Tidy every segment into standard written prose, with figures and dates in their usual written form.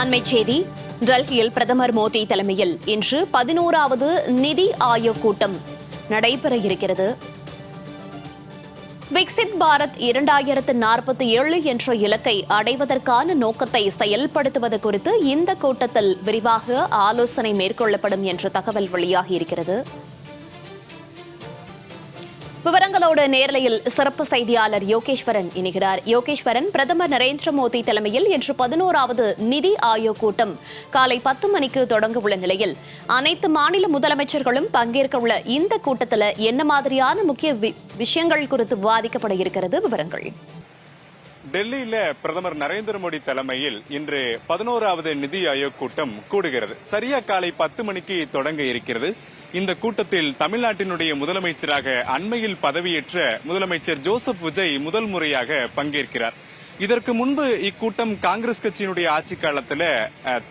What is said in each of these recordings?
அண்மைச் செய்தி. டெல்லியில் பிரதமர் மோடி தலைமையில் இன்று 11வது நிதி ஆயோக் கூட்டம் நடைபெற இருக்கிறது. விக்சித் பாரத் 2047 என்ற இலக்கை அடைவதற்கான நோக்கத்தை செயல்படுத்துவது குறித்து இந்த கூட்டத்தில் விரிவாக ஆலோசனை மேற்கொள்ளப்படும் என்ற தகவல் வெளியாகியிருக்கிறது. விவரங்களோடு நேரலையில் சிறப்பு செய்தியாளர் யோகேஸ்வரன் இணைகிறார். யோகேஸ்வரன், பிரதமர் நரேந்திர மோடி தலைமையில் இன்று 11வது நிதி ஆயோக் கூட்டம் காலை 10 மணிக்கு தொடங்க உள்ள நிலையில் அனைத்து மாநில முதலமைச்சர்களும் பங்கேற்க உள்ள இந்த கூட்டத்தில் என்ன மாதிரியான முக்கிய விஷயங்கள் குறித்து விவாதிக்கப்பட இருக்கிறது? விவரங்கள். டெல்லியில பிரதமர் நரேந்திர மோடி தலைமையில் இன்று 11வது நிதி ஆயோக் கூட்டம் கூடுகிறது. சரியா காலை 10 மணிக்கு தொடங்க இருக்கிறது. இந்த கூட்டத்தில் தமிழ்நாட்டினுடைய முதலமைச்சராக அண்மையில் பதவியேற்ற முதலமைச்சர் ஜோசப் விஜய் முதல் முறையாக பங்கேற்கிறார். இதற்கு முன்பு இக்கூட்டம் காங்கிரஸ் கட்சியினுடைய ஆட்சி காலத்தில்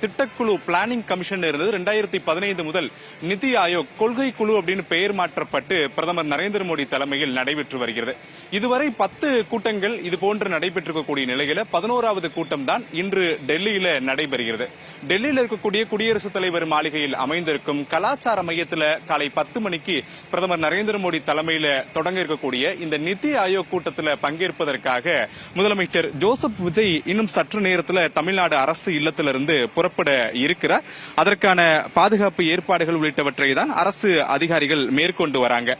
திட்டக்குழு பிளானிங் கமிஷன் இருந்தது. 2015 முதல் நிதி ஆயோக் கொள்கை குழு அப்படின்னு பெயர் மாற்றப்பட்டு பிரதமர் நரேந்திர மோடி தலைமையில் நடைபெற்று வருகிறது. இதுவரை 10 கூட்டங்கள் இதுபோன்று நடைபெற்றிருக்கக்கூடிய நிலையில 11வது கூட்டம் தான் இன்று டெல்லியில நடைபெறுகிறது. டெல்லியில் இருக்கக்கூடிய குடியரசுத் தலைவர் மாளிகையில் அமைந்திருக்கும் கலாச்சார மையத்தில் காலை 10 மணிக்கு பிரதமர் நரேந்திர மோடி தலைமையில தொடங்க இருக்கக்கூடிய இந்த நிதி ஆயோக் கூட்டத்தில் பங்கேற்பதற்காக முதலமைச்சர் ஜோசப் விஜய் இன்னும் சற்று நேரத்தில் தமிழ்நாடு அரசு இல்லத்திலிருந்து புறப்பட இருக்கிறார். அதற்கான பாதுகாப்பு ஏற்பாடுகள் உள்ளிட்டவற்றை தான் அரசு அதிகாரிகள் மேற்கொண்டு வராங்க.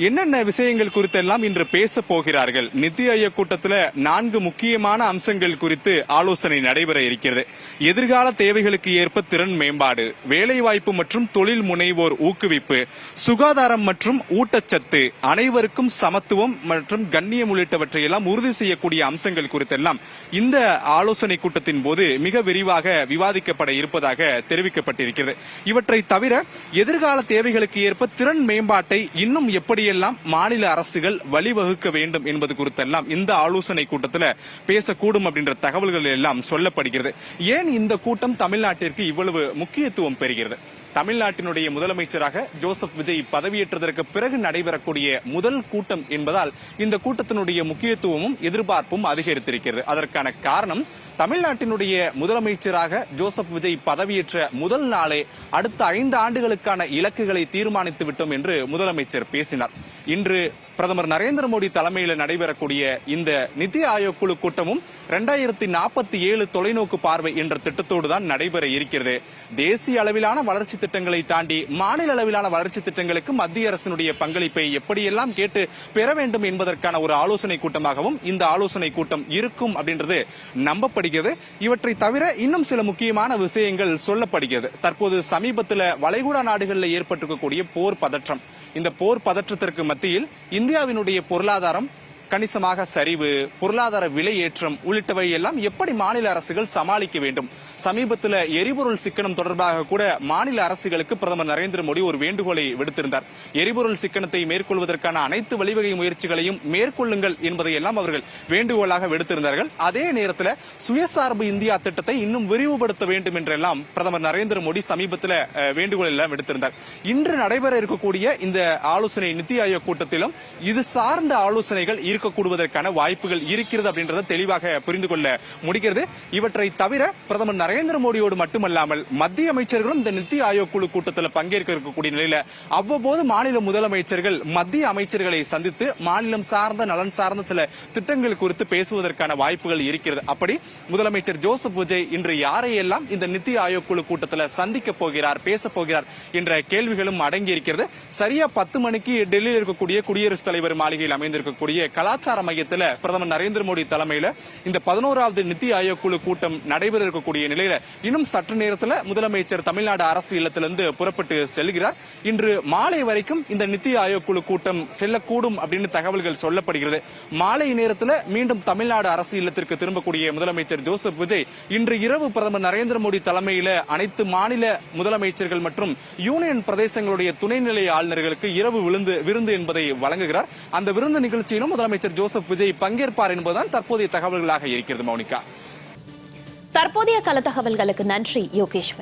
என்னென்ன விஷயங்கள் குறித்தெல்லாம் இன்று பேச போகிறார்கள்? நிதி ஆயோக் கூட்டத்தில் 4 முக்கியமான அம்சங்கள் குறித்து ஆலோசனை நடைபெற இருக்கிறது. எதிர்கால தேவைகளுக்கு ஏற்ப திறன் மேம்பாடு, வேலைவாய்ப்பு மற்றும் தொழில் முனைவோர் ஊக்குவிப்பு, சுகாதாரம் மற்றும் ஊட்டச்சத்து, அனைவருக்கும் சமத்துவம் மற்றும் கண்ணியம் உள்ளிட்டவற்றையெல்லாம் உறுதி செய்யக்கூடிய அம்சங்கள் குறித்தெல்லாம் இந்த ஆலோசனை கூட்டத்தின் போது மிக விரிவாக விவாதிக்கப்பட இருப்பதாக தெரிவிக்கப்பட்டிருக்கிறது. இவற்றை தவிர எதிர்கால தேவைகளுக்கு ஏற்ப திறன் மேம்பாட்டை இன்னும் எப்படி எல்லாம் மாநில அரசுகள் வழிவகுக்க வேண்டும் என்பது குறித்தெல்லாம் இந்த ஆலோசனை கூட்டத்தில் பேசக்கூடும் அப்படின்ற தகவல்கள் எல்லாம் சொல்லப்படுகிறது. ஏன் இந்த கூட்டம் தமிழ்நாட்டிற்கு இவ்வளவு முக்கியத்துவம் பெறுகிறது? தமிழ்நாட்டினுடைய முதலமைச்சராக ஜோசப் விஜய் பதவியேற்றதற்கு பிறகு நடைபெறக்கூடிய முதல் கூட்டம் என்பதால் இந்த கூட்டத்தினுடைய முக்கியத்துவமும் எதிர்பார்ப்பும் அதிகரித்திருக்கிறது. அதற்கான காரணம், தமிழ்நாட்டினுடைய முதலமைச்சராக ஜோசப் விஜய் பதவியேற்ற முதல் நாளே அடுத்த 5 ஆண்டுகளுக்கான இலக்குகளை தீர்மானித்து விட்டோம் என்று முதலமைச்சர் பேசினார். இன்று பிரதமர் நரேந்திர மோடி தலைமையில் நடைபெறக்கூடிய இந்த நிதி ஆயோக் குழு கூட்டமும் 2047 தொலைநோக்கு பார்வை என்ற திட்டத்தோடு தான் நடைபெற இருக்கிறது. தேசிய அளவிலான வளர்ச்சி திட்டங்களை தாண்டி மாநில அளவிலான வளர்ச்சி திட்டங்களுக்கு மத்திய அரசினுடைய பங்களிப்பை எப்படியெல்லாம் கேட்டு பெற வேண்டும் என்பதற்கான ஒரு ஆலோசனை கூட்டமாகவும் இந்த ஆலோசனை கூட்டம் இருக்கும் அப்படின்றது நம்பப்படுகிறது. இவற்றை தவிர இன்னும் சில முக்கியமான விஷயங்கள் சொல்லப்படுகிறது. தற்போது சமீபத்தில் வளைகுடா நாடுகளில் ஏற்பட்டிருக்கக்கூடிய போர் பதற்றம், இந்த போர் பதற்றத்திற்கு மத்தியில் இந்தியாவினுடைய பொருளாதாரம் கணிசமாக சரிவு, பொருளாதார விலை ஏற்றம் உள்ளிட்டவை எல்லாம் எப்படி மாநில அரசுகள் சமாளிக்க வேண்டும்? சமீபத்தில் எரிபொருள் சிக்கனம் தொடர்பாக கூட மாநில அரசுகளுக்கு பிரதமர் நரேந்திர மோடி ஒரு வேண்டுகோளை விடுத்திருந்தார். எரிபொருள் சிக்கனத்தை மேற்கொள்வதற்கான அனைத்து வழிவகை முயற்சிகளையும் மேற்கொள்ளுங்கள் என்பதை எல்லாம் அவர்கள் வேண்டுகோளாக விடுத்திருந்தார்கள். அதே நேரத்தில் சுயசார்பு இந்தியா திட்டத்தை இன்னும் விரிவுபடுத்த வேண்டும் என்றெல்லாம் பிரதமர் நரேந்திர மோடி சமீபத்தில் வேண்டுகோள் எல்லாம் விடுத்திருந்தார். இன்று நடைபெற இருக்கக்கூடிய இந்த ஆலோசனை நிதி ஆயோக் கூட்டத்திலும் இது சார்ந்த ஆலோசனைகள் இருக்கக்கூடுவதற்கான வாய்ப்புகள் இருக்கிறது அப்படின்றத தெளிவாக புரிந்து கொள்ள முடிகிறது. இவற்றை தவிர பிரதமர் நரேந்திர மோடியோடு மட்டுமல்லாமல் மத்திய அமைச்சர்களும் இந்த நிதி ஆயோக் குழு கூட்டத்தில் பங்கேற்க இருக்கக்கூடிய நிலையில அவ்வப்போது மாநில முதலமைச்சர்கள் மத்திய அமைச்சர்களை சந்தித்து மாநிலம் சார்ந்த நலன் சார்ந்த சில திட்டங்கள் குறித்து பேசுவதற்கான வாய்ப்புகள் இருக்கிறது. அப்படி முதலமைச்சர் ஜோசப் விஜய் இன்று யாரையெல்லாம் இந்த நிதி ஆயோக் குழு கூட்டத்தில் சந்திக்க போகிறார், பேச போகிறார் என்ற கேள்விகளும் அடங்கி இருக்கிறது. சரியா 10 மணிக்கு டெல்லியில் இருக்கக்கூடிய குடியரசுத் தலைவர் மாளிகையில் அமைந்திருக்கக்கூடிய கலாச்சார மையத்தில் பிரதமர் நரேந்திர மோடி தலைமையில் இந்த 11வது நிதி ஆயோக் குழு கூட்டம் நடைபெற இருக்கக்கூடிய நிலையில இன்னும் சற்று நேரத்தில் முதலமைச்சர் தமிழ்நாடு அரசு இல்லத்திலிருந்து புறப்பட்டு செல்கிறார். இன்று மாலை வரைக்கும் இந்த நிதி ஆயோக் குழு கூட்டம் செல்லக்கூடும் அப்படின்னு தகவல்கள் சொல்லப்படுகிறது. மாலை நேரத்தில் மீண்டும் தமிழ்நாடு அரசு இல்லத்திற்கு திரும்பக்கூடிய முதலமைச்சர் ஜோசப் விஜய் இன்று இரவு பிரதமர் நரேந்திர மோடி தலைமையில் அனைத்து மாநில முதலமைச்சர்கள் மற்றும் யூனியன் பிரதேசங்களுடைய துணைநிலை ஆளுநர்களுக்கு இரவு விருந்து என்பதை வழங்குகிறார். அந்த விருந்து நிகழ்ச்சியிலும் முதலமைச்சர் ஜோசப் விஜய் பங்கேற்பார் என்பதுதான் தற்போதைய தகவல்களாக இருக்கிறது. மௌனிகா, தற்போதைய கள தகவல்களுக்கு நன்றி யோகேஸ்வரன்.